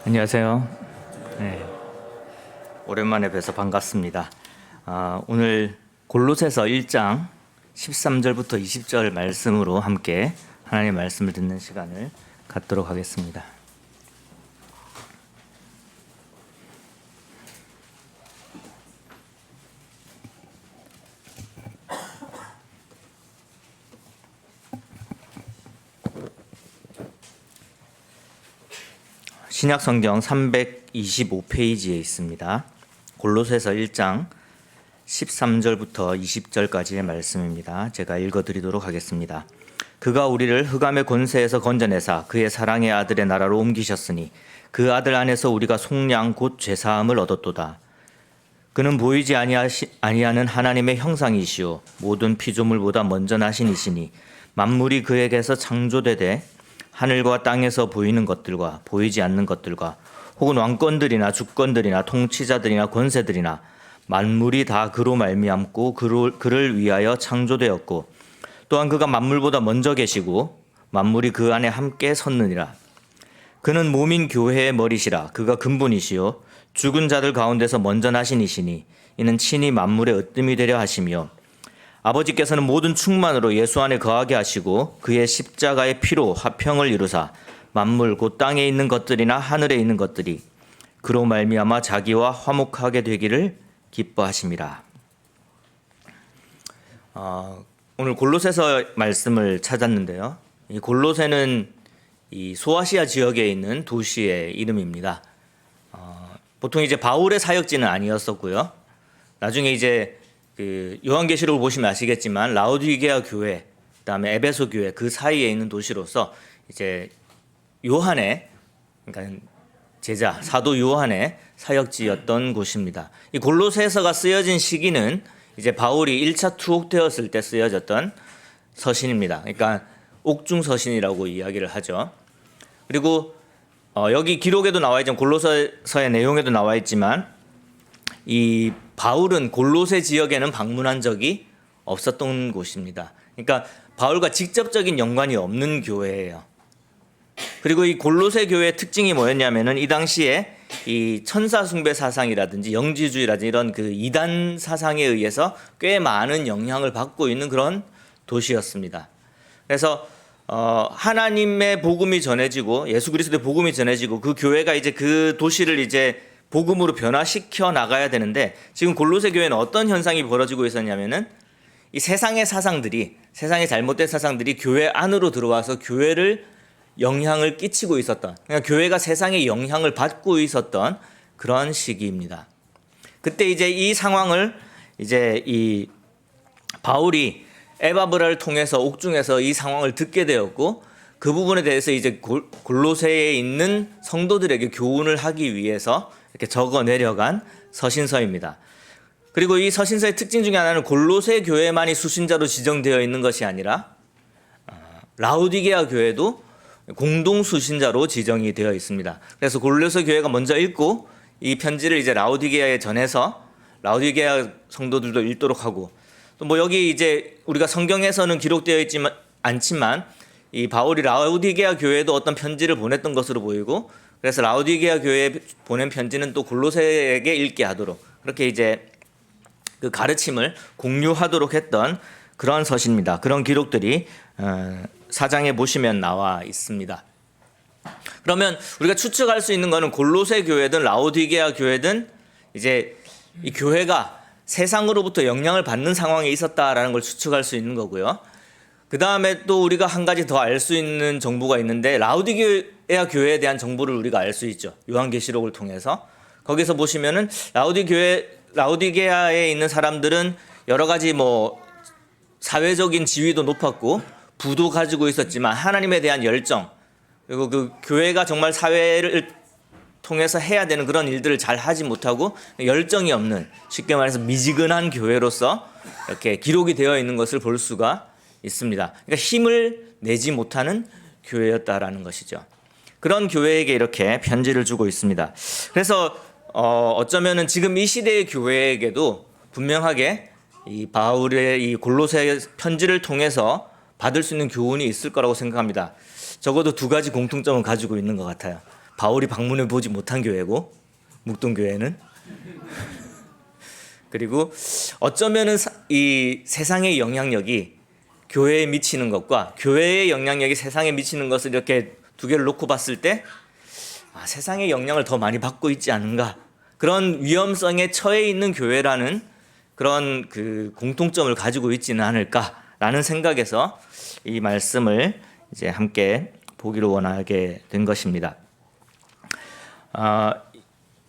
안녕하세요. 네, 오랜만에 뵈서 반갑습니다. 오늘 골로새서 1장 13절부터 20절 말씀으로 함께 하나님의 말씀을 듣는 시간을 갖도록 하겠습니다. 신약성경 325페이지에 있습니다. 골로새서 1장 13절부터 20절까지의 말씀입니다. 제가 읽어드리도록 하겠습니다. 그가 우리를 흑암의 권세에서 건져내사 그의 사랑의 아들의 나라로 옮기셨으니 그 아들 안에서 우리가 속량 곧 죄사함을 얻었도다. 그는 보이지 아니하는 하나님의 형상이시오 모든 피조물보다 먼저 나신 이시니 만물이 그에게서 창조되되 하늘과 땅에서 보이는 것들과 보이지 않는 것들과 혹은 왕권들이나 주권들이나 통치자들이나 권세들이나 만물이 다 그로 말미암고 그를 위하여 창조되었고 또한 그가 만물보다 먼저 계시고 만물이 그 안에 함께 섰느니라. 그는 몸인 교회의 머리시라. 그가 근본이시요 죽은 자들 가운데서 먼저 나신 이시니 이는 친히 만물의 으뜸이 되려 하시며 아버지께서는 모든 충만으로 예수 안에 거하게 하시고 그의 십자가의 피로 화평을 이루사 만물 곧 땅에 있는 것들이나 하늘에 있는 것들이 그로 말미암아 자기와 화목하게 되기를 기뻐하심이라. 오늘 골로새서 말씀을 찾았는데요. 이 골로새는 이 소아시아 지역에 있는 도시의 이름입니다. 보통 이제 바울의 사역지는 아니었었고요. 나중에 이제 그 요한계시록을 보시면 아시겠지만 라오디게아 교회, 그다음에 에베소 교회 그 사이에 있는 도시로서 이제 요한의 그러니까 제자 사도 요한의 사역지였던 곳입니다. 이 골로새서가 쓰여진 시기는 이제 바울이 1차 투옥되었을 때 쓰여졌던 서신입니다. 그러니까 옥중 서신이라고 이야기를 하죠. 그리고 여기 기록에도 나와 있지만 골로새서의 내용에도 나와 있지만 이 바울은 골로새 지역에는 방문한 적이 없었던 곳입니다. 그러니까 바울과 직접적인 연관이 없는 교회예요. 그리고 이 골로새 교회의 특징이 뭐였냐면은 이 당시에 이 천사 숭배 사상이라든지 영지주의라든지 이런 그 이단 사상에 의해서 꽤 많은 영향을 받고 있는 그런 도시였습니다. 그래서 하나님의 복음이 전해지고 예수 그리스도의 복음이 전해지고 그 교회가 이제 그 도시를 이제 복음으로 변화시켜 나가야 되는데 지금 골로새 교회는 어떤 현상이 벌어지고 있었냐면은 이 세상의 잘못된 사상들이 교회 안으로 들어와서 교회를 영향을 끼치고 있었던, 그러니까 교회가 세상의 영향을 받고 있었던 그런 시기입니다. 그때 이제 이 상황을 이제 이 바울이 에바브라를 통해서 옥중에서 이 상황을 듣게 되었고 그 부분에 대해서 이제 골로새에 있는 성도들에게 교훈을 하기 위해서 이렇게 적어 내려간 서신서입니다. 그리고 이 서신서의 특징 중에 하나는 골로새 교회만이 수신자로 지정되어 있는 것이 아니라 라오디게아 교회도 공동 수신자로 지정이 되어 있습니다. 그래서 골로새 교회가 먼저 읽고 이 편지를 이제 라오디게아에 전해서 라오디게아 성도들도 읽도록 하고 또 뭐 여기 이제 우리가 성경에서는 기록되어 있지만 않지만 이 바울이 라오디게아 교회에도 어떤 편지를 보냈던 것으로 보이고 그래서 라오디게아 교회에 보낸 편지는 또 골로새에게 읽게 하도록 그렇게 이제 그 가르침을 공유하도록 했던 그런 서신입니다. 그런 기록들이 4장에 보시면 나와 있습니다. 그러면 우리가 추측할 수 있는 것은 골로새 교회든 라오디게아 교회든 이제 이 교회가 세상으로부터 영향을 받는 상황에 있었다라는 걸 추측할 수 있는 거고요. 그 다음에 또 우리가 한 가지 더 알 수 있는 정보가 있는데 라오디게아 교회에 대한 정보를 우리가 알 수 있죠. 요한계시록을 통해서 거기서 보시면은 라오디게아에 있는 사람들은 여러 가지 뭐 사회적인 지위도 높았고 부도 가지고 있었지만 하나님에 대한 열정 그리고 그 교회가 정말 사회를 통해서 해야 되는 그런 일들을 잘 하지 못하고 열정이 없는 쉽게 말해서 미지근한 교회로서 이렇게 기록이 되어 있는 것을 볼 수가 있습니다. 그러니까 힘을 내지 못하는 교회였다라는 것이죠. 그런 교회에게 이렇게 편지를 주고 있습니다. 그래서 어쩌면은 지금 이 시대의 교회에게도 분명하게 이 바울의 이 골로새 편지를 통해서 받을 수 있는 교훈이 있을 거라고 생각합니다. 적어도 두 가지 공통점을 가지고 있는 것 같아요. 바울이 방문해 보지 못한 교회고 묵동교회는. 그리고 어쩌면은 이 세상의 영향력이 교회에 미치는 것과 교회의 영향력이 세상에 미치는 것을 이렇게 두 개를 놓고 봤을 때 세상의 영향을 더 많이 받고 있지 않은가, 그런 위험성에 처해 있는 교회라는 그런 그 공통점을 가지고 있지는 않을까라는 생각에서 이 말씀을 이제 함께 보기로 원하게 된 것입니다.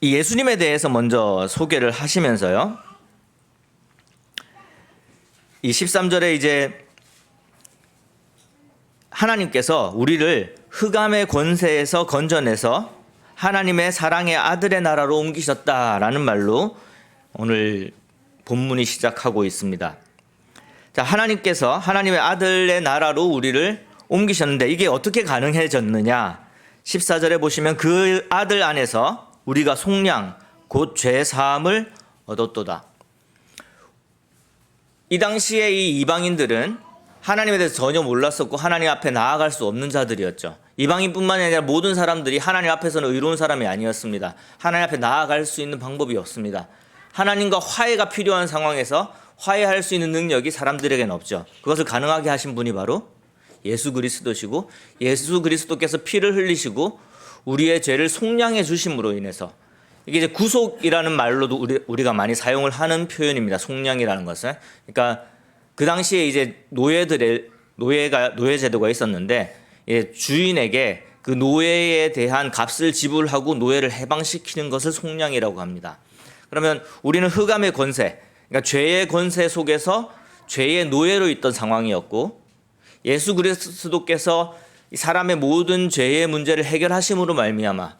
이 예수님에 대해서 먼저 소개를 하시면서요, 이 13절에 이제 하나님께서 우리를 흑암의 권세에서 건져내서 하나님의 사랑의 아들의 나라로 옮기셨다라는 말로 오늘 본문이 시작하고 있습니다. 자, 하나님께서 하나님의 아들의 나라로 우리를 옮기셨는데 이게 어떻게 가능해졌느냐? 14절에 보시면 그 아들 안에서 우리가 속량 곧 죄 사함을 얻었도다. 이 당시에 이 이방인들은 하나님에 대해서 전혀 몰랐었고 하나님 앞에 나아갈 수 없는 자들이었죠. 이방인뿐만 아니라 모든 사람들이 하나님 앞에서는 의로운 사람이 아니었습니다. 하나님 앞에 나아갈 수 있는 방법이 없습니다. 하나님과 화해가 필요한 상황에서 화해할 수 있는 능력이 사람들에게는 없죠. 그것을 가능하게 하신 분이 바로 예수 그리스도시고, 예수 그리스도께서 피를 흘리시고 우리의 죄를 속량해 주심으로 인해서, 이게 이제 구속이라는 말로도 우리가 많이 사용을 하는 표현입니다. 속량이라는 것은. 그러니까 그 당시에 이제 노예 제도가 있었는데, 주인에게 그 노예에 대한 값을 지불하고 노예를 해방시키는 것을 속량이라고 합니다. 그러면 우리는 흑암의 권세, 그러니까 죄의 권세 속에서 죄의 노예로 있던 상황이었고, 예수 그리스도께서 사람의 모든 죄의 문제를 해결하심으로 말미암아,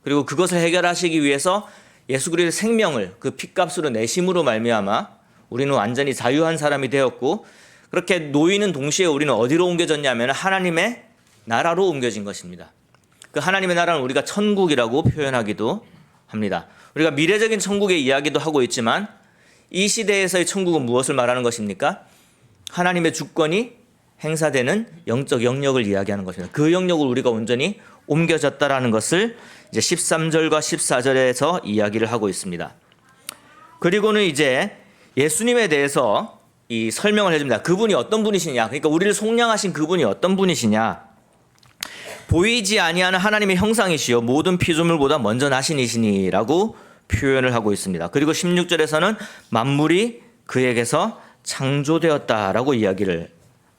그리고 그것을 해결하시기 위해서 예수 그리스도의 생명을 그 핏값으로 내심으로 말미암아 우리는 완전히 자유한 사람이 되었고, 그렇게 놓이는 동시에 우리는 어디로 옮겨졌냐면 하나님의 나라로 옮겨진 것입니다. 그 하나님의 나라는 우리가 천국이라고 표현하기도 합니다. 우리가 미래적인 천국의 이야기도 하고 있지만 이 시대에서의 천국은 무엇을 말하는 것입니까? 하나님의 주권이 행사되는 영적 영역을 이야기하는 것입니다. 그 영역을 우리가 온전히 옮겨졌다라는 것을 이제 13절과 14절에서 이야기를 하고 있습니다. 그리고는 이제 예수님에 대해서 이 설명을 해줍니다. 그분이 어떤 분이시냐, 그러니까 우리를 속량하신 그분이 어떤 분이시냐. 보이지 아니하는 하나님의 형상이시요 모든 피조물보다 먼저 나신 이시니라고 표현을 하고 있습니다. 그리고 16절에서는 만물이 그에게서 창조되었다라고 이야기를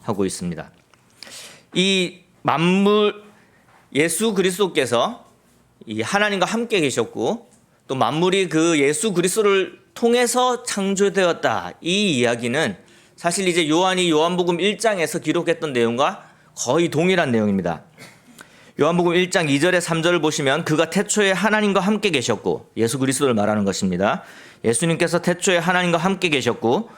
하고 있습니다. 이 만물, 예수 그리스도께서 이 하나님과 함께 계셨고 또 만물이 그 예수 그리스도를 통해서 창조되었다. 이 이야기는 사실 이제 요한이 요한복음 1장에서 기록했던 내용과 거의 동일한 내용입니다. 요한복음 1장 2절에 3절을 보시면 그가 태초에 하나님과 함께 계셨고, 예수 그리스도를 말하는 것입니다. 예수님께서 태초에 하나님과 함께 계셨고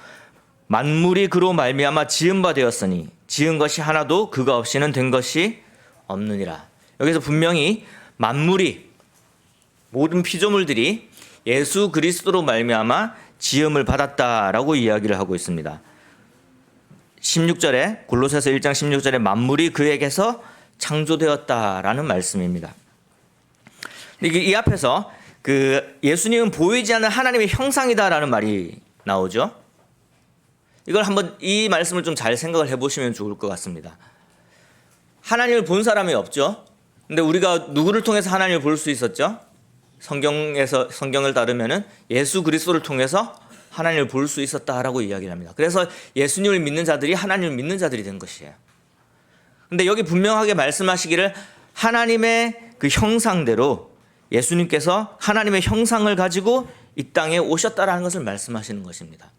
만물이 그로 말미암아 지은 바 되었으니 지은 것이 하나도 그가 없이는 된 것이 없느니라. 여기서 분명히 만물이, 모든 피조물들이 예수 그리스도로 말미암아 지음을 받았다라고 이야기를 하고 있습니다. 16절에 골로새서 1장 16절에 만물이 그에게서 창조되었다라는 말씀입니다. 이 앞에서 그 예수님은 보이지 않는 하나님의 형상이다라는 말이 나오죠. 이걸 한번 이 말씀을 좀 잘 생각을 해보시면 좋을 것 같습니다. 하나님을 본 사람이 없죠. 근데 우리가 누구를 통해서 하나님을 볼 수 있었죠? 성경을 따르면은 예수 그리스도를 통해서 하나님을 볼 수 있었다라고 이야기를 합니다. 그래서 예수님을 믿는 자들이 하나님을 믿는 자들이 된 것이에요. 근데 여기 분명하게 말씀하시기를 하나님의 그 형상대로 예수님께서 하나님의 형상을 가지고 이 땅에 오셨다라는 것을 말씀하시는 것입니다.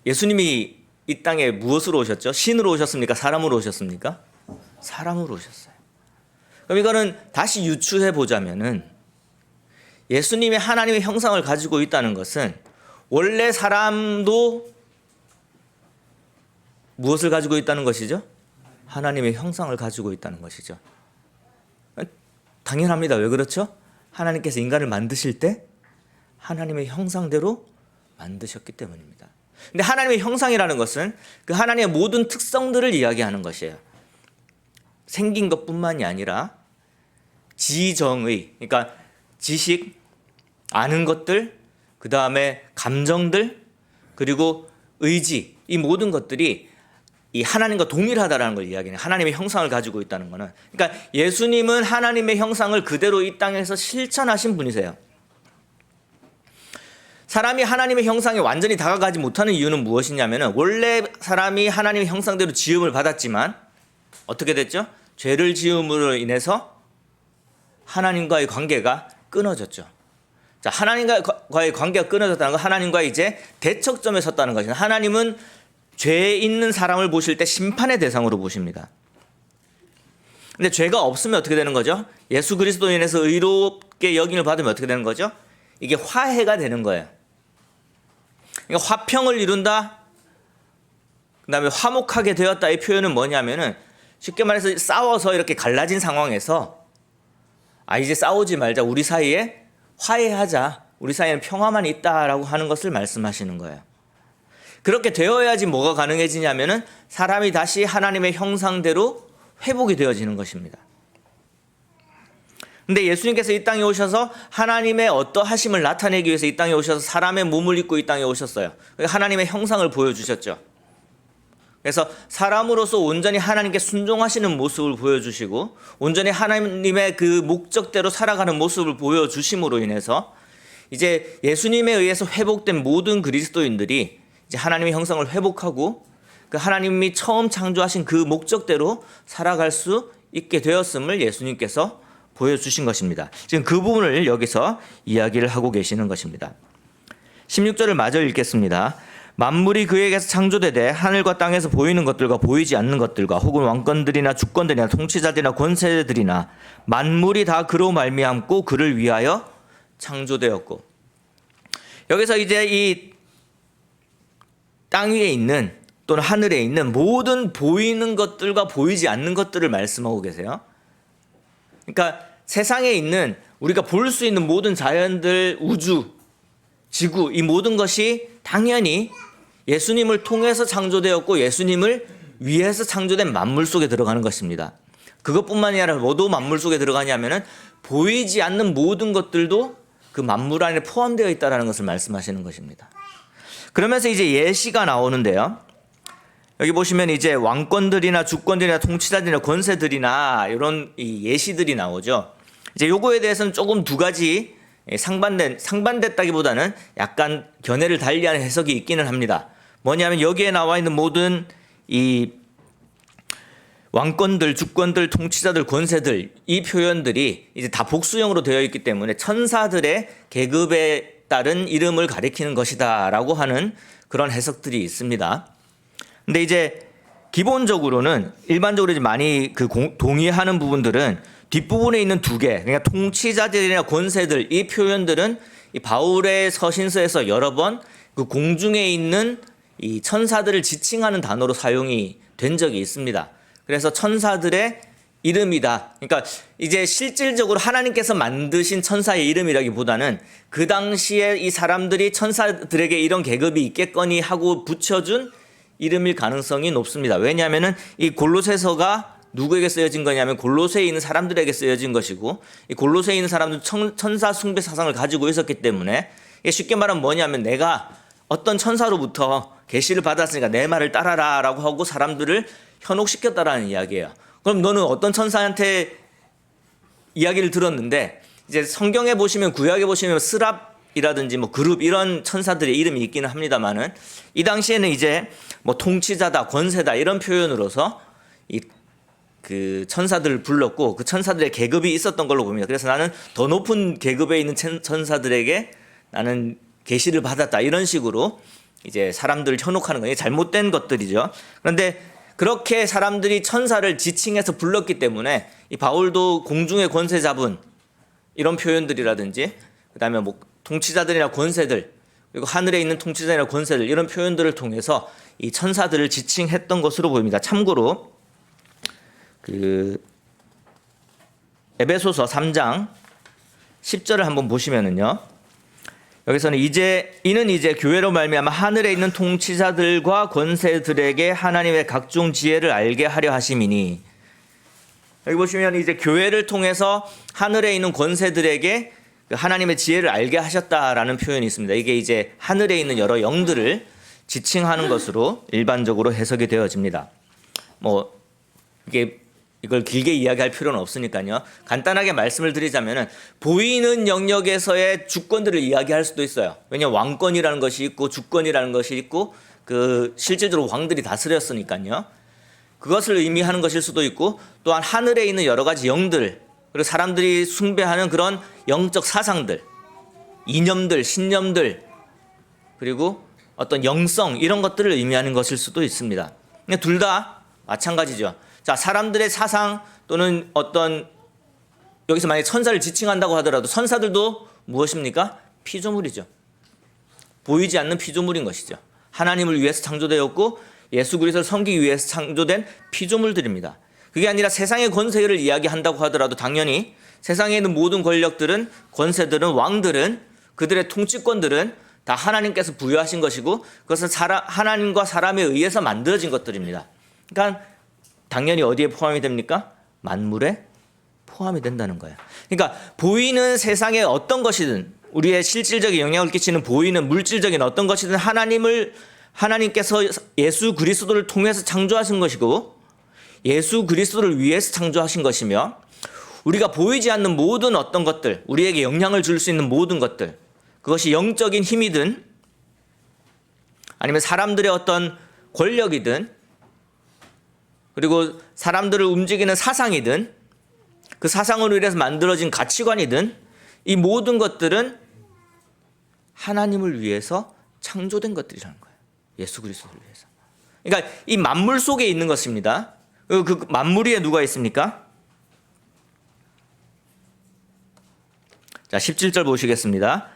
예수님이 이 땅에 무엇으로 오셨죠? 신으로 오셨습니까? 사람으로 오셨습니까? 사람으로 오셨어요. 그럼 이거는 다시 유추해 보자면은 예수님이 하나님의 형상을 가지고 있다는 것은 원래 사람도 무엇을 가지고 있다는 것이죠? 하나님의 형상을 가지고 있다는 것이죠. 당연합니다. 왜 그렇죠? 하나님께서 인간을 만드실 때 하나님의 형상대로 만드셨기 때문입니다. 근데 하나님의 형상이라는 것은 그 하나님의 모든 특성들을 이야기하는 것이에요. 생긴 것뿐만이 아니라 지정의, 그러니까 지식, 아는 것들, 그 다음에 감정들, 그리고 의지, 이 모든 것들이 이 하나님과 동일하다라는 걸 이야기해요. 하나님의 형상을 가지고 있다는 거는. 그러니까 예수님은 하나님의 형상을 그대로 이 땅에서 실천하신 분이세요. 사람이 하나님의 형상에 완전히 다가가지 못하는 이유는 무엇이냐면 원래 사람이 하나님의 형상대로 지음을 받았지만 어떻게 됐죠? 죄를 지음으로 인해서 하나님과의 관계가 끊어졌죠. 자, 하나님과의 관계가 끊어졌다는 건 하나님과 이제 대척점에 섰다는 것이죠. 하나님은 죄 있는 사람을 보실 때 심판의 대상으로 보십니다. 근데 죄가 없으면 어떻게 되는 거죠? 예수 그리스도로 인해서 의롭게 여김을 받으면 어떻게 되는 거죠? 이게 화해가 되는 거예요. 그러니까 화평을 이룬다. 그다음에 화목하게 되었다. 이 표현은 뭐냐면은 쉽게 말해서 싸워서 이렇게 갈라진 상황에서 이제 싸우지 말자. 우리 사이에 화해하자. 우리 사이에는 평화만 있다라고 하는 것을 말씀하시는 거예요. 그렇게 되어야지 뭐가 가능해지냐면은 사람이 다시 하나님의 형상대로 회복이 되어지는 것입니다. 근데 예수님께서 이 땅에 오셔서 하나님의 어떠하심을 나타내기 위해서 이 땅에 오셔서 사람의 몸을 입고 이 땅에 오셨어요. 하나님의 형상을 보여주셨죠. 그래서 사람으로서 온전히 하나님께 순종하시는 모습을 보여주시고 온전히 하나님의 그 목적대로 살아가는 모습을 보여주심으로 인해서 이제 예수님에 의해서 회복된 모든 그리스도인들이 이제 하나님의 형상을 회복하고 그 하나님이 처음 창조하신 그 목적대로 살아갈 수 있게 되었음을 예수님께서 보여주신 것입니다. 지금 그 부분을 여기서 이야기를 하고 계시는 것입니다. 16절을 마저 읽겠습니다. 만물이 그에게서 창조되되 하늘과 땅에서 보이는 것들과 보이지 않는 것들과 혹은 왕권들이나 주권들이나 통치자들이나 권세들이나 만물이 다 그로 말미암고 그를 위하여 창조되었고, 여기서 이제 이 땅 위에 있는 또는 하늘에 있는 모든 보이는 것들과 보이지 않는 것들을 말씀하고 계세요. 그러니까 세상에 있는 우리가 볼 수 있는 모든 자연들, 우주, 지구, 이 모든 것이 당연히 예수님을 통해서 창조되었고 예수님을 위해서 창조된 만물 속에 들어가는 것입니다. 그것뿐만이 아니라 뭐도 만물 속에 들어가냐면은 보이지 않는 모든 것들도 그 만물 안에 포함되어 있다는 것을 말씀하시는 것입니다. 그러면서 이제 예시가 나오는데요. 여기 보시면 이제 왕권들이나 주권들이나 통치자들이나 권세들이나 이런 이 예시들이 나오죠. 이제 요거에 대해서는 조금 두 가지 상반됐다기보다는 약간 견해를 달리하는 해석이 있기는 합니다. 뭐냐면 여기에 나와 있는 모든 이 왕권들, 주권들, 통치자들, 권세들, 이 표현들이 이제 다 복수형으로 되어 있기 때문에 천사들의 계급에 따른 이름을 가리키는 것이다라고 하는 그런 해석들이 있습니다. 근데 이제 기본적으로는 일반적으로 이제 많이 동의하는 부분들은 뒷부분에 있는 두 개, 그러니까 통치자들이나 권세들, 이 표현들은 이 바울의 서신서에서 여러 번 그 공중에 있는 이 천사들을 지칭하는 단어로 사용이 된 적이 있습니다. 그래서 천사들의 이름이다. 그러니까 이제 실질적으로 하나님께서 만드신 천사의 이름이라기보다는 그 당시에 이 사람들이 천사들에게 이런 계급이 있겠거니 하고 붙여준 이름일 가능성이 높습니다. 왜냐하면은 이 골로새서가 누구에게 쓰여진 거냐면 골로새에 있는 사람들에게 쓰여진 것이고, 이 골로새에 있는 사람들은 천사 숭배 사상을 가지고 있었기 때문에 이게 쉽게 말하면 뭐냐면 내가 어떤 천사로부터 계시를 받았으니까 내 말을 따라라 라고 하고 사람들을 현혹시켰다라는 이야기예요. 그럼 너는 어떤 천사한테 이야기를 들었는데, 이제 성경에 보시면 구약에 보시면 스랍이라든지 뭐 그룹 이런 천사들의 이름이 있기는 합니다만은 이 당시에는 이제 뭐 통치자다, 권세다 이런 표현으로서 그 천사들을 불렀고 그 천사들의 계급이 있었던 걸로 봅니다. 그래서 나는 더 높은 계급에 있는 천사들에게 나는 계시를 받았다 이런 식으로 이제 사람들을 현혹하는 건 잘못된 것들이죠. 그런데 그렇게 사람들이 천사를 지칭해서 불렀기 때문에 이 바울도 공중의 권세 잡은 이런 표현들이라든지 그다음에 뭐 통치자들이나 권세들 그리고 하늘에 있는 통치자들이나 권세들 이런 표현들을 통해서 이 천사들을 지칭했던 것으로 보입니다. 참고로 그 에베소서 3장 10절을 한번 보시면은요. 여기서는 이는 이제 교회로 말미암아 하늘에 있는 통치자들과 권세들에게 하나님의 각종 지혜를 알게 하려 하심이니, 여기 보시면 이제 교회를 통해서 하늘에 있는 권세들에게 하나님의 지혜를 알게 하셨다라는 표현이 있습니다. 이게 이제 하늘에 있는 여러 영들을 지칭하는 것으로 일반적으로 해석이 되어집니다. 뭐 이걸 길게 이야기할 필요는 없으니까요. 간단하게 말씀을 드리자면은 보이는 영역에서의 주권들을 이야기할 수도 있어요. 왜냐하면 왕권이라는 것이 있고 주권이라는 것이 있고 실질적으로 왕들이 다스렸으니까요. 그것을 의미하는 것일 수도 있고 또한 하늘에 있는 여러 가지 영들 그리고 사람들이 숭배하는 그런 영적 사상들, 이념들, 신념들 그리고 어떤 영성 이런 것들을 의미하는 것일 수도 있습니다. 둘 다 마찬가지죠. 자, 사람들의 사상 또는 어떤 여기서 만약에 천사를 지칭한다고 하더라도 천사들도 무엇입니까? 피조물이죠. 보이지 않는 피조물인 것이죠. 하나님을 위해서 창조되었고 예수 그리스도를 섬기기 위해서 창조된 피조물들입니다. 그게 아니라 세상의 권세를 이야기한다고 하더라도 당연히 세상에 있는 모든 권력들은 권세들은 왕들은 그들의 통치권들은 다 하나님께서 부여하신 것이고 그것은 하나님과 사람에 의해서 만들어진 것들입니다. 그러니까 당연히 어디에 포함이 됩니까? 만물에 포함이 된다는 거예요. 그러니까 보이는 세상의 어떤 것이든 우리의 실질적인 영향을 끼치는 보이는 물질적인 어떤 것이든 하나님께서 예수 그리스도를 통해서 창조하신 것이고 예수 그리스도를 위해서 창조하신 것이며 우리가 보이지 않는 모든 어떤 것들 우리에게 영향을 줄 수 있는 모든 것들 그것이 영적인 힘이든 아니면 사람들의 어떤 권력이든 그리고 사람들을 움직이는 사상이든 그 사상으로 인해서 만들어진 가치관이든 이 모든 것들은 하나님을 위해서 창조된 것들이라는 거예요. 예수 그리스도를 위해서. 그러니까 이 만물 속에 있는 것입니다. 그 만물 위에 누가 있습니까? 자, 17절 보시겠습니다.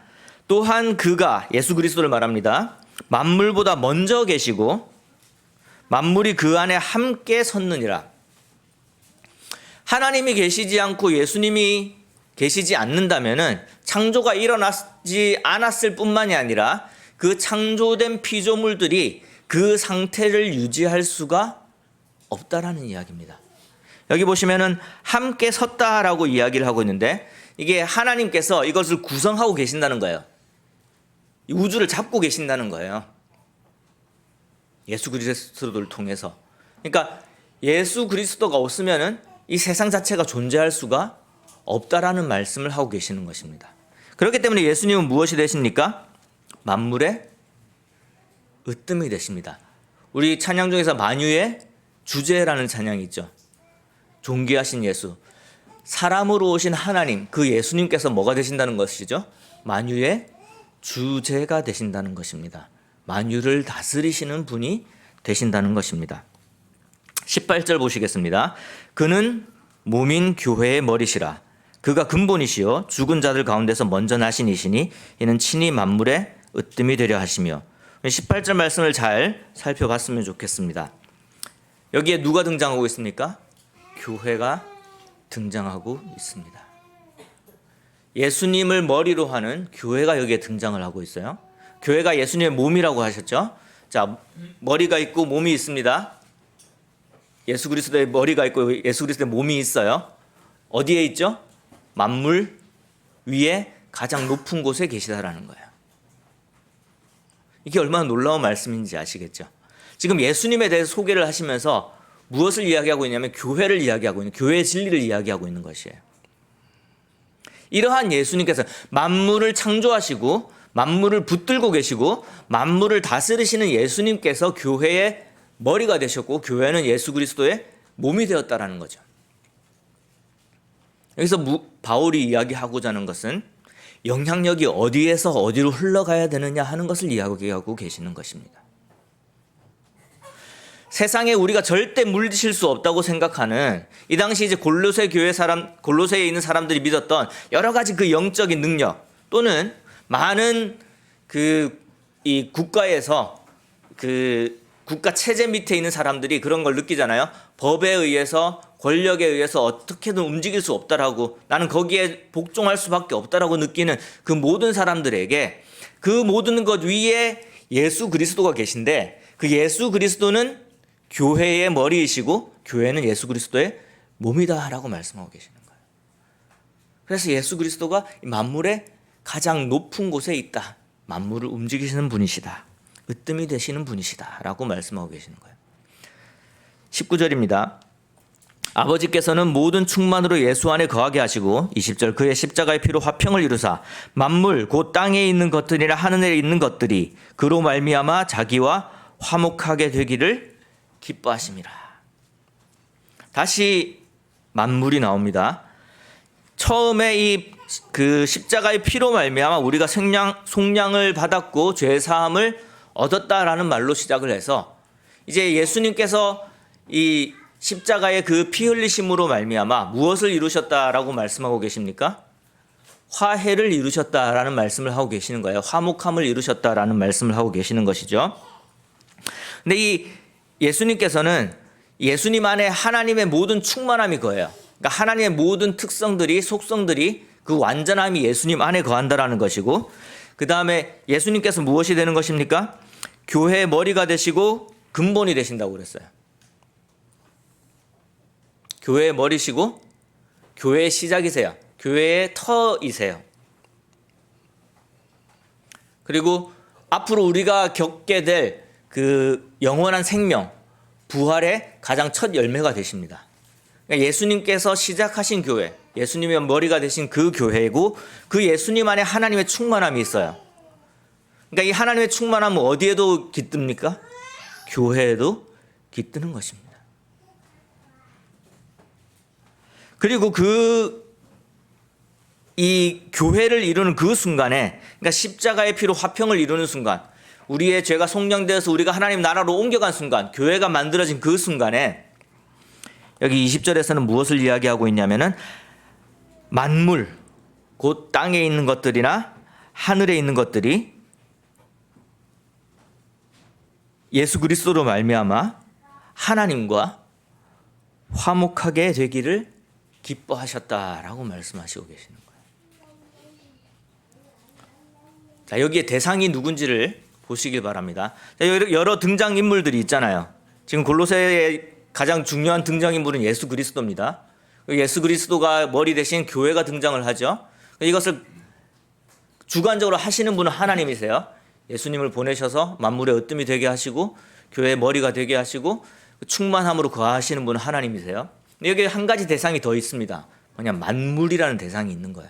또한 그가 예수 그리스도를 말합니다. 만물보다 먼저 계시고 만물이 그 안에 함께 섰느니라. 하나님이 계시지 않고 예수님이 계시지 않는다면은 창조가 일어나지 않았을 뿐만이 아니라 그 창조된 피조물들이 그 상태를 유지할 수가 없다라는 이야기입니다. 여기 보시면은 함께 섰다라고 이야기를 하고 있는데 이게 하나님께서 이것을 구성하고 계신다는 거예요. 이 우주를 잡고 계신다는 거예요. 예수 그리스도를 통해서. 그러니까 예수 그리스도가 없으면은 이 세상 자체가 존재할 수가 없다라는 말씀을 하고 계시는 것입니다. 그렇기 때문에 예수님은 무엇이 되십니까? 만물의 으뜸이 되십니다. 우리 찬양 중에서 만유의 주제라는 찬양이 있죠. 존귀하신 예수. 사람으로 오신 하나님, 그 예수님께서 뭐가 되신다는 것이죠? 만유의 주제가 되신다는 것입니다. 만유를 다스리시는 분이 되신다는 것입니다. 18절 보시겠습니다. 그는 몸인 교회의 머리시라. 그가 근본이시요 죽은 자들 가운데서 먼저 나신 이시니 이는 친히 만물의 으뜸이 되려 하시며 18절 말씀을 잘 살펴봤으면 좋겠습니다. 여기에 누가 등장하고 있습니까? 교회가 등장하고 있습니다. 예수님을 머리로 하는 교회가 여기에 등장을 하고 있어요. 교회가 예수님의 몸이라고 하셨죠. 자, 머리가 있고 몸이 있습니다. 예수 그리스도의 머리가 있고 예수 그리스도의 몸이 있어요. 어디에 있죠? 만물 위에 가장 높은 곳에 계시다라는 거예요. 이게 얼마나 놀라운 말씀인지 아시겠죠? 지금 예수님에 대해서 소개를 하시면서 무엇을 이야기하고 있냐면 교회를 이야기하고 있는, 교회의 진리를 이야기하고 있는 것이에요. 이러한 예수님께서 만물을 창조하시고 만물을 붙들고 계시고 만물을 다스리시는 예수님께서 교회의 머리가 되셨고 교회는 예수 그리스도의 몸이 되었다라는 거죠. 여기서 바울이 이야기하고자 하는 것은 영향력이 어디에서 어디로 흘러가야 되느냐 하는 것을 이야기하고 계시는 것입니다. 세상에 우리가 절대 물리칠 수 없다고 생각하는 이 당시 이제 골로새에 있는 사람들이 믿었던 여러 가지 그 영적인 능력 또는 많은 이 국가에서 국가 체제 밑에 있는 사람들이 그런 걸 느끼잖아요. 법에 의해서 권력에 의해서 어떻게든 움직일 수 없다라고 나는 거기에 복종할 수밖에 없다라고 느끼는 그 모든 사람들에게 그 모든 것 위에 예수 그리스도가 계신데 그 예수 그리스도는 교회의 머리이시고 교회는 예수 그리스도의 몸이다라고 말씀하고 계시는 거예요. 그래서 예수 그리스도가 만물의 가장 높은 곳에 있다. 만물을 움직이시는 분이시다. 으뜸이 되시는 분이시다라고 말씀하고 계시는 거예요. 19절입니다. 아버지께서는 모든 충만으로 예수 안에 거하게 하시고 20절 그의 십자가의 피로 화평을 이루사 만물 곧 땅에 있는 것들이나 하늘에 있는 것들이 그로 말미암아 자기와 화목하게 되기를 기뻐하심이라. 다시 만물이 나옵니다. 처음에 이 그 십자가의 피로 말미암아 우리가 속량을 받았고 죄 사함을 얻었다라는 말로 시작을 해서 이제 예수님께서 이 십자가의 그 피 흘리심으로 말미암아 무엇을 이루셨다라고 말씀하고 계십니까? 화해를 이루셨다라는 말씀을 하고 계시는 거예요. 화목함을 이루셨다라는 말씀을 하고 계시는 것이죠. 근데 이 예수님께서는 예수님 안에 하나님의 모든 충만함이 거예요. 그러니까 하나님의 모든 특성들이 속성들이 그 완전함이 예수님 안에 거한다라는 것이고, 그 다음에 예수님께서 무엇이 되는 것입니까? 교회의 머리가 되시고 근본이 되신다고 그랬어요. 교회의 머리시고 교회의 시작이세요. 교회의 터이세요. 그리고 앞으로 우리가 겪게 될 그 영원한 생명, 부활의 가장 첫 열매가 되십니다. 그러니까 예수님께서 시작하신 교회, 예수님의 머리가 되신 그 교회이고 그 예수님 안에 하나님의 충만함이 있어요. 그러니까 이 하나님의 충만함은 어디에도 깃듭니까? 교회에도 깃드는 것입니다. 그리고 이 교회를 이루는 그 순간에, 그러니까 십자가의 피로 화평을 이루는 순간, 우리의 죄가 속량되어서 우리가 하나님 나라로 옮겨간 순간, 교회가 만들어진 그 순간에 여기 20절에서는 무엇을 이야기하고 있냐면은 만물, 곧 땅에 있는 것들이나 하늘에 있는 것들이 예수 그리스도로 말미암아 하나님과 화목하게 되기를 기뻐하셨다라고 말씀하시고 계시는 거예요. 자, 여기에 대상이 누군지를 보시길 바랍니다. 자, 여러 등장인물들이 있잖아요. 지금 골로새의 가장 중요한 등장인물은 예수 그리스도입니다. 예수 그리스도가 머리 대신 교회가 등장을 하죠. 이것을 주관적으로 하시는 분은 하나님이세요. 예수님을 보내셔서 만물의 으뜸이 되게 하시고 교회의 머리가 되게 하시고 충만함으로 거하시는 분은 하나님이세요. 여기 한 가지 대상이 더 있습니다. 뭐냐, 만물이라는 대상이 있는 거예요.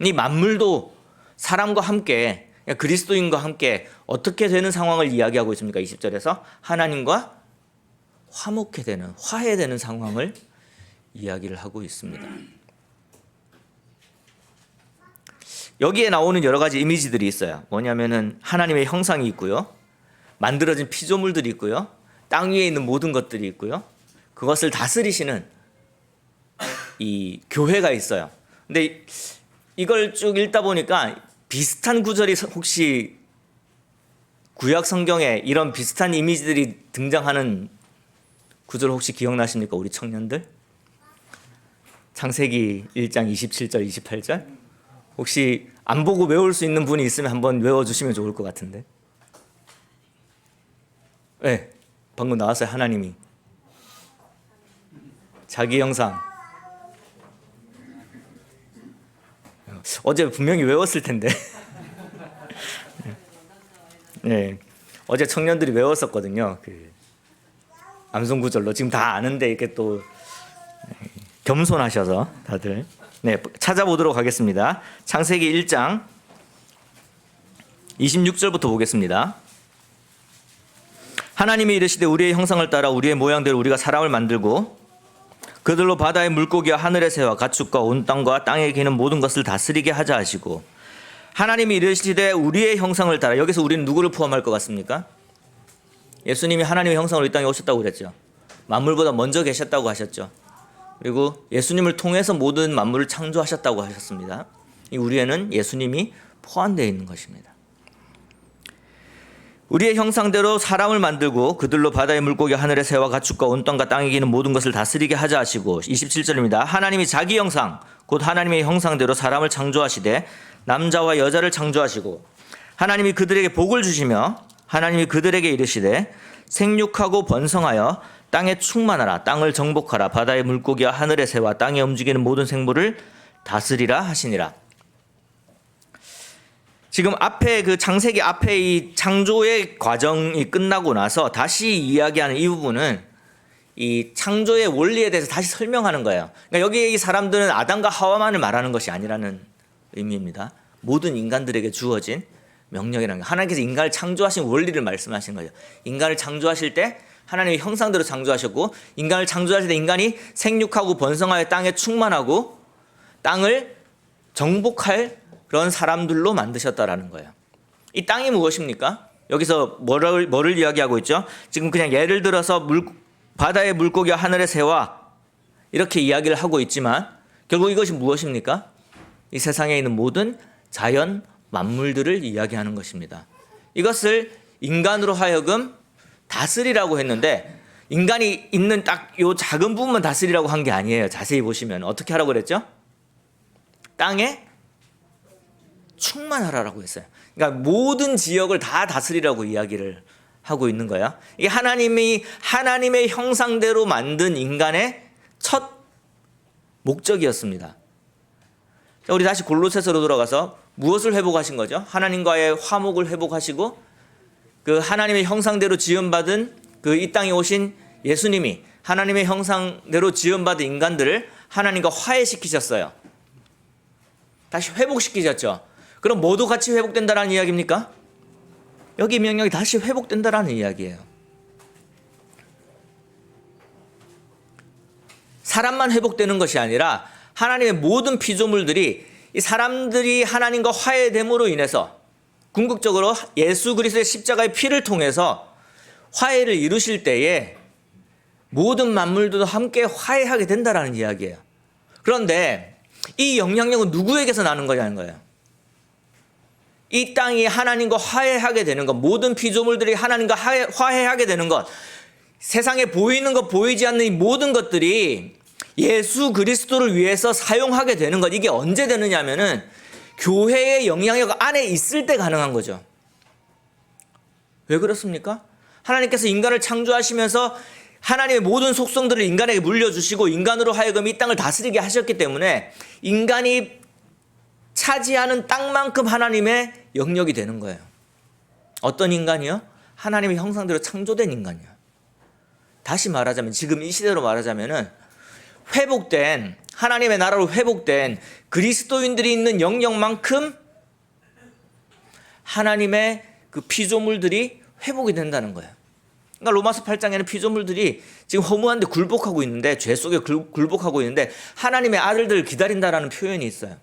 이 만물도 사람과 함께, 그리스도인과 함께 어떻게 되는 상황을 이야기하고 있습니까? 20절에서 하나님과 화목해 되는, 화해되는 상황을 이야기를 하고 있습니다. 여기에 나오는 여러 가지 이미지들이 있어요. 뭐냐면은 하나님의 형상이 있고요, 만들어진 피조물들이 있고요, 땅 위에 있는 모든 것들이 있고요, 그것을 다스리시는 이 교회가 있어요. 근데 이걸 쭉 읽다 보니까 비슷한 구절이 혹시 구약 성경에 이런 비슷한 이미지들이 등장하는 구절 혹시 기억나십니까? 우리 청년들? 창세기 1장 27절 28절? 혹시 안 보고 외울 수 있는 분이 있으면 한번 외워주시면 좋을 것 같은데. 네, 방금 나왔어요. 하나님이 자기 형상. 어제 분명히 외웠을 텐데. 네, 어제 청년들이 외웠었거든요. 그 암송 구절로 지금 다 아는데 이렇게 또 겸손하셔서 다들. 네, 찾아보도록 하겠습니다. 창세기 1장 26절부터 보겠습니다. 하나님이 이르시되 우리의 형상을 따라 우리의 모양대로 우리가 사람을 만들고 그들로 바다의 물고기와 하늘의 새와 가축과 온 땅과 땅에 기는 모든 것을 다스리게 하자 하시고, 하나님이 이르시되 우리의 형상을 따라, 여기서 우리는 누구를 포함할 것 같습니까? 예수님이 하나님의 형상으로 이 땅에 오셨다고 그랬죠. 만물보다 먼저 계셨다고 하셨죠. 그리고 예수님을 통해서 모든 만물을 창조하셨다고 하셨습니다. 이 우리에는 예수님이 포함되어 있는 것입니다. 우리의 형상대로 사람을 만들고 그들로 바다의 물고기 하늘의 새와 가축과 온 땅과 땅에 기는 모든 것을 다스리게 하자 하시고, 27절입니다. 하나님이 자기 형상 곧 하나님의 형상대로 사람을 창조하시되 남자와 여자를 창조하시고 하나님이 그들에게 복을 주시며 하나님이 그들에게 이르시되 생육하고 번성하여 땅에 충만하라. 땅을 정복하라. 바다의 물고기와 하늘의 새와 땅에 움직이는 모든 생물을 다스리라 하시니라. 지금 앞에 그 창세기 앞에 이 창조의 과정이 끝나고 나서 다시 이야기하는 이 부분은 이 창조의 원리에 대해서 다시 설명하는 거예요. 그러니까 여기 이 사람들은 아담과 하와만을 말하는 것이 아니라는 의미입니다. 모든 인간들에게 주어진 명령이라는 거. 하나님께서 인간을 창조하신 원리를 말씀하신 거죠. 인간을 창조하실 때 하나님의 형상대로 창조하셨고, 인간을 창조하실 때 인간이 생육하고 번성하여 땅에 충만하고 땅을 정복할 그런 사람들로 만드셨다라는 거예요. 이 땅이 무엇입니까? 여기서 뭐를 이야기하고 있죠? 지금 그냥 예를 들어서 바다의 물고기와 하늘의 새와 이렇게 이야기를 하고 있지만 결국 이것이 무엇입니까? 이 세상에 있는 모든 자연 만물들을 이야기하는 것입니다. 이것을 인간으로 하여금 다스리라고 했는데 인간이 있는 딱 요 작은 부분만 다스리라고 한 게 아니에요. 자세히 보시면 어떻게 하라고 그랬죠? 땅에 충만하라고 했어요. 그러니까 모든 지역을 다 다스리라고 이야기를 하고 있는 거야. 이게 하나님의 형상대로 만든 인간의 첫 목적이었습니다. 자, 우리 다시 골로새서로 돌아가서 무엇을 회복하신 거죠? 하나님과의 화목을 회복하시고 그 하나님의 형상대로 지음받은 그 이 땅에 오신 예수님이 하나님의 형상대로 지음받은 인간들을 하나님과 화해시키셨어요. 다시 회복시키셨죠. 그럼 모두 같이 회복된다라는 이야기입니까? 여기 명령이 다시 회복된다라는 이야기예요. 사람만 회복되는 것이 아니라 하나님의 모든 피조물들이 이 사람들이 하나님과 화해됨으로 인해서 궁극적으로 예수 그리스도의 십자가의 피를 통해서 화해를 이루실 때에 모든 만물들도 함께 화해하게 된다라는 이야기예요. 그런데 이 영향력은 누구에게서 나는 거냐는 거예요. 이 땅이 하나님과 화해하게 되는 것, 모든 피조물들이 하나님과 화해하게 되는 것, 세상에 보이는 것, 보이지 않는 이 모든 것들이 예수 그리스도를 위해서 사용하게 되는 것, 이게 언제 되느냐면은 교회의 영향력 안에 있을 때 가능한 거죠. 왜 그렇습니까? 하나님께서 인간을 창조하시면서 하나님의 모든 속성들을 인간에게 물려주시고 인간으로 하여금 이 땅을 다스리게 하셨기 때문에 인간이 차지하는 땅만큼 하나님의 영역이 되는 거예요. 어떤 인간이요? 하나님의 형상대로 창조된 인간이요. 다시 말하자면 지금 이 시대로 말하자면은 회복된 하나님의 나라로 회복된 그리스도인들이 있는 영역만큼 하나님의 그 피조물들이 회복이 된다는 거예요. 그러니까 로마서 8장에는 피조물들이 지금 허무한데 굴복하고 있는데 죄 속에 굴복하고 있는데 하나님의 아들들을 기다린다라는 표현이 있어요.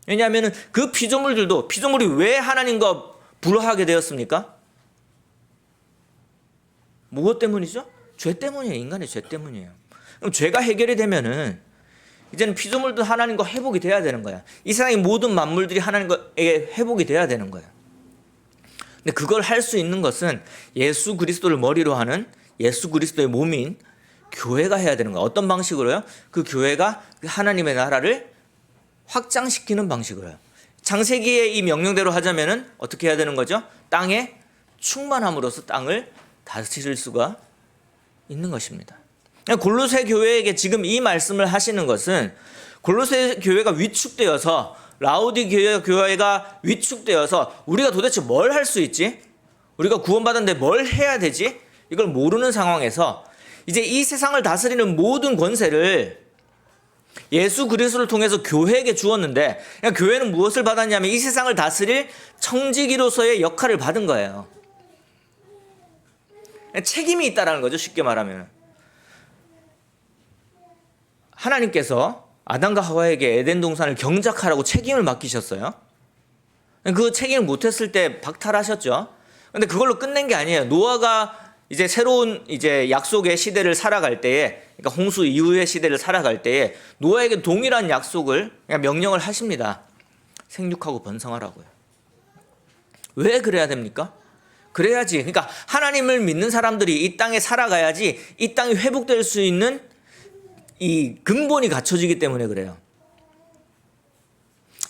왜냐하면 그 피조물이 왜 하나님과 불화하게 되었습니까? 무엇 때문이죠? 죄 때문이에요. 인간의 죄 때문이에요. 그럼 죄가 해결이 되면은 이제는 피조물도 하나님과 회복이 돼야 되는 거야. 이 세상의 모든 만물들이 하나님과에게 회복이 돼야 되는 거야. 근데 그걸 할 수 있는 것은 예수 그리스도를 머리로 하는 예수 그리스도의 몸인 교회가 해야 되는 거야. 어떤 방식으로요? 그 교회가 하나님의 나라를 확장시키는 방식으로요. 창세기의 이 명령대로 하자면은 어떻게 해야 되는 거죠? 땅에 충만함으로써 땅을 다스릴 수가 있는 것입니다. 골로새 교회에게 지금 이 말씀을 하시는 것은 골로새 교회가 위축되어서 라오디게아 교회가 위축되어서 우리가 도대체 뭘 할 수 있지? 우리가 구원받았는데 뭘 해야 되지? 이걸 모르는 상황에서 이제 이 세상을 다스리는 모든 권세를 예수 그리스도를 통해서 교회에게 주었는데 교회는 무엇을 받았냐면 이 세상을 다스릴 청지기로서의 역할을 받은 거예요. 책임이 있다라는 거죠. 쉽게 말하면. 하나님께서 아담과 하와에게 에덴 동산을 경작하라고 책임을 맡기셨어요. 그 책임을 못했을 때 박탈하셨죠. 근데 그걸로 끝낸 게 아니에요. 노아가 이제 새로운 이제 약속의 시대를 살아갈 때에, 그러니까 홍수 이후의 시대를 살아갈 때에 노아에게 동일한 약속을 그냥 명령을 하십니다. 생육하고 번성하라고요. 왜 그래야 됩니까? 그래야지. 그러니까 하나님을 믿는 사람들이 이 땅에 살아가야지 이 땅이 회복될 수 있는 이 근본이 갖춰지기 때문에 그래요.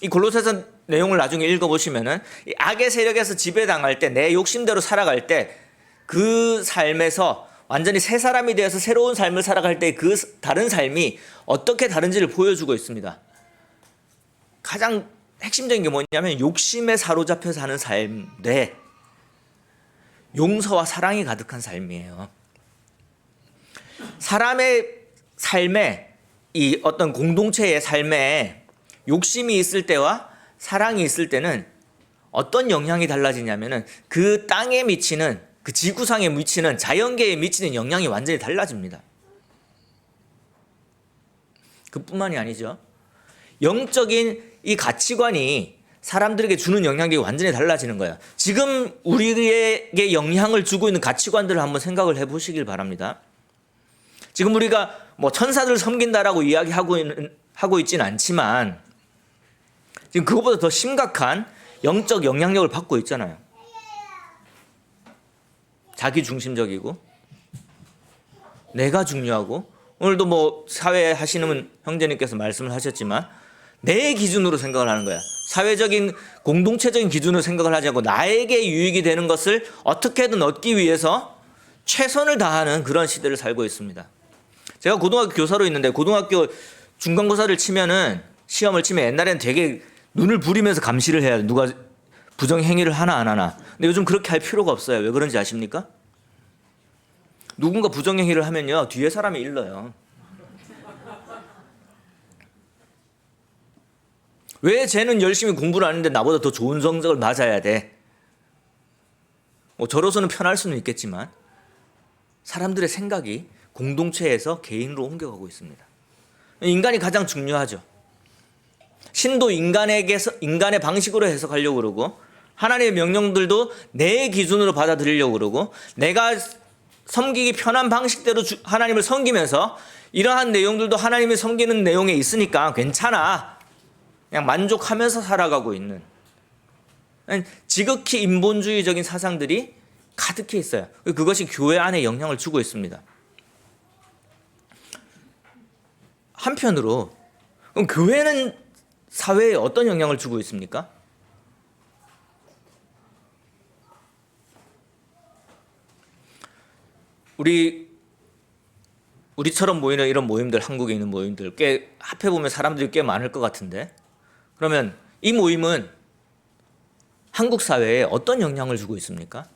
이 골로새서 내용을 나중에 읽어보시면은 악의 세력에서 지배당할 때 내 욕심대로 살아갈 때 그 삶에서 완전히 새 사람이 되어서 새로운 삶을 살아갈 때 그 다른 삶이 어떻게 다른지를 보여주고 있습니다. 가장 핵심적인 게 뭐냐면 욕심에 사로잡혀 사는 삶 대 용서와 사랑이 가득한 삶이에요. 사람의 삶에, 이 어떤 공동체의 삶에 욕심이 있을 때와 사랑이 있을 때는 어떤 영향이 달라지냐면은 그 땅에 미치는, 그 지구상에 미치는, 자연계에 미치는 영향이 완전히 달라집니다. 그뿐만이 아니죠. 영적인 이 가치관이 사람들에게 주는 영향력이 완전히 달라지는 거예요. 지금 우리에게 영향을 주고 있는 가치관들을 한번 생각을 해보시길 바랍니다. 지금 우리가 뭐 천사들을 섬긴다라고 하고 있지는 않지만 지금 그것보다 더 심각한 영적 영향력을 받고 있잖아요. 자기 중심적이고 내가 중요하고, 오늘도 뭐 사회 하시는 형제님께서 말씀을 하셨지만 내 기준으로 생각을 하는 거야. 사회적인 공동체적인 기준으로 생각을 하지 않고 나에게 유익이 되는 것을 어떻게든 얻기 위해서 최선을 다하는 그런 시대를 살고 있습니다. 제가 고등학교 교사로 있는데 고등학교 중간고사를 치면은, 시험을 치면 옛날에는 되게 눈을 부리면서 감시를 해야 돼. 누가 부정행위를 하나 안 하나. 근데 요즘 그렇게 할 필요가 없어요. 왜 그런지 아십니까? 누군가 부정행위를 하면요, 뒤에 사람이 일러요. 왜 쟤는 열심히 공부를 하는데 나보다 더 좋은 성적을 맞아야 돼? 뭐 저로서는 편할 수는 있겠지만 사람들의 생각이 공동체에서 개인으로 옮겨가고 있습니다. 인간이 가장 중요하죠. 신도 인간의 방식으로 해석하려고 그러고, 하나님의 명령들도 내 기준으로 받아들이려고 그러고, 내가 섬기기 편한 방식대로 하나님을 섬기면서 이러한 내용들도 하나님을 섬기는 내용에 있으니까 괜찮아, 그냥 만족하면서 살아가고 있는 지극히 인본주의적인 사상들이 가득해 있어요. 그것이 교회 안에 영향을 주고 있습니다. 한편으로 그럼 교회는 사회에 어떤 영향을 주고 있습니까? 우리처럼 모이는 이런 모임들, 한국에 있는 모임들 꽤 합해 보면 사람들이 꽤 많을 것 같은데, 그러면 이 모임은 한국 사회에 어떤 영향을 주고 있습니까?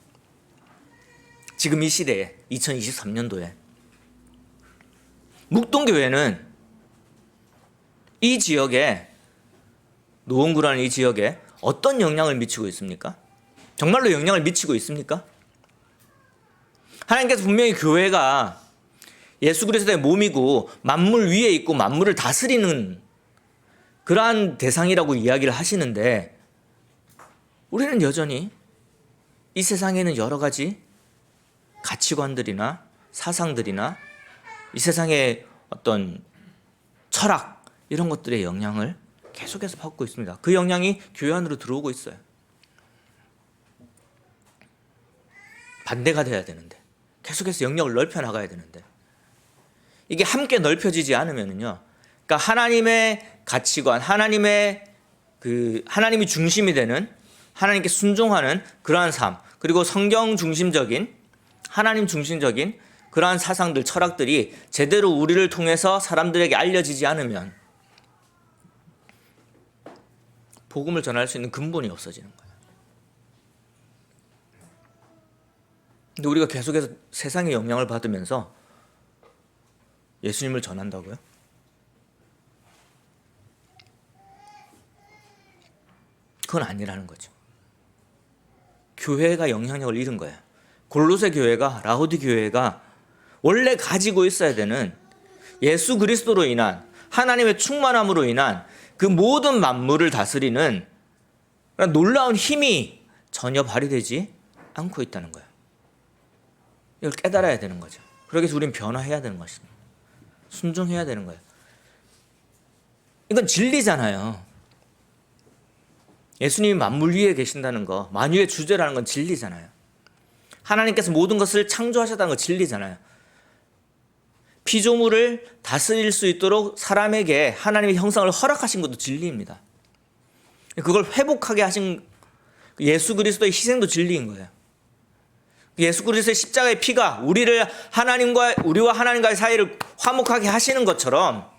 지금 이 시대에 2023년도에 묵동교회는 이 지역에, 노원구라는 이 지역에 어떤 영향을 미치고 있습니까? 정말로 영향을 미치고 있습니까? 하나님께서 분명히 교회가 예수 그리스도의 몸이고 만물 위에 있고 만물을 다스리는 그러한 대상이라고 이야기를 하시는데, 우리는 여전히 이 세상에는 여러 가지 가치관들이나 사상들이나 이 세상의 어떤 철학, 이런 것들의 영향을 계속해서 받고 있습니다. 그 영향이 교회 안으로 들어오고 있어요. 반대가 돼야 되는데, 계속해서 영역을 넓혀 나가야 되는데, 이게 함께 넓혀지지 않으면요, 그러니까 하나님의 가치관, 하나님이 중심이 되는, 하나님께 순종하는 그러한 삶, 그리고 성경 중심적인, 하나님 중심적인 그러한 사상들, 철학들이 제대로 우리를 통해서 사람들에게 알려지지 않으면 복음을 전할 수 있는 근본이 없어지는 거예요. 근데 우리가 계속해서 세상의 영향을 받으면서 예수님을 전한다고요? 그건 아니라는 거죠. 교회가 영향력을 잃은 거예요. 골로새 교회가, 라오디 교회가 원래 가지고 있어야 되는 예수 그리스도로 인한 하나님의 충만함으로 인한 그 모든 만물을 다스리는 놀라운 힘이 전혀 발휘되지 않고 있다는 거예요. 이걸 깨달아야 되는 거죠. 그러기 위해서 우리는 변화해야 되는 것입니다. 순종해야 되는 거예요. 이건 진리잖아요. 예수님이 만물 위에 계신다는 거, 만유의 주제라는 건 진리잖아요. 하나님께서 모든 것을 창조하셨다는 건 진리잖아요. 피조물을 다스릴 수 있도록 사람에게 하나님의 형상을 허락하신 것도 진리입니다. 그걸 회복하게 하신 예수 그리스도의 희생도 진리인 거예요. 예수 그리스도의 십자가의 피가 우리와 하나님과의 사이를 화목하게 하시는 것처럼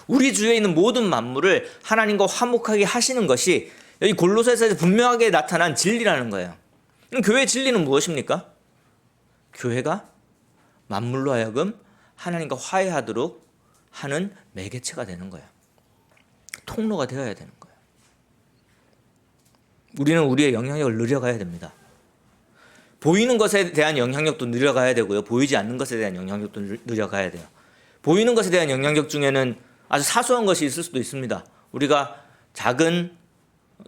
우리 주위에 있는 모든 만물을 하나님과 화목하게 하시는 것이 여기 골로새서에서 분명하게 나타난 진리라는 거예요. 그럼 교회의 진리는 무엇입니까? 교회가 만물로 하여금 하나님과 화해하도록 하는 매개체가 되는 거예요. 통로가 되어야 되는 거예요. 우리는 우리의 영향력을 늘려가야 됩니다. 보이는 것에 대한 영향력도 늘려가야 되고요. 보이지 않는 것에 대한 영향력도 늘려가야 돼요. 보이는 것에 대한 영향력 중에는 아주 사소한 것이 있을 수도 있습니다. 우리가 작은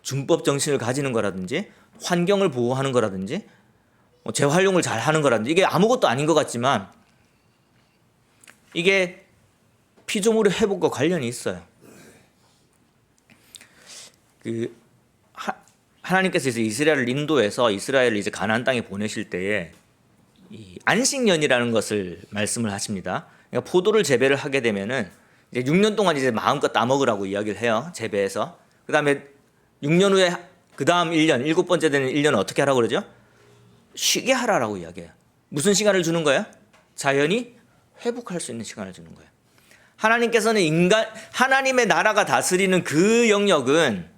준법 정신을 가지는 거라든지 환경을 보호하는 거라든지 재활용을 잘 하는 거라든지 이게 아무것도 아닌 것 같지만 이게 피조물의 회복과 관련이 있어요. 하나님께서 이제 이스라엘을 인도해서 이스라엘을 이제 가나안 땅에 보내실 때에 이 안식년이라는 것을 말씀을 하십니다. 그러니까 포도를 재배를 하게 되면은 이제 6년 동안 이제 마음껏 따먹으라고 이야기를 해요. 재배해서. 그다음에 6년 후에 그다음 1년, 7번째 되는 1년은 어떻게 하라고 그러죠? 쉬게 하라라고 이야기해요. 무슨 시간을 주는 거예요? 자연이 회복할 수 있는 시간을 주는 거예요. 하나님께서는 하나님의 나라가 다스리는 그 영역은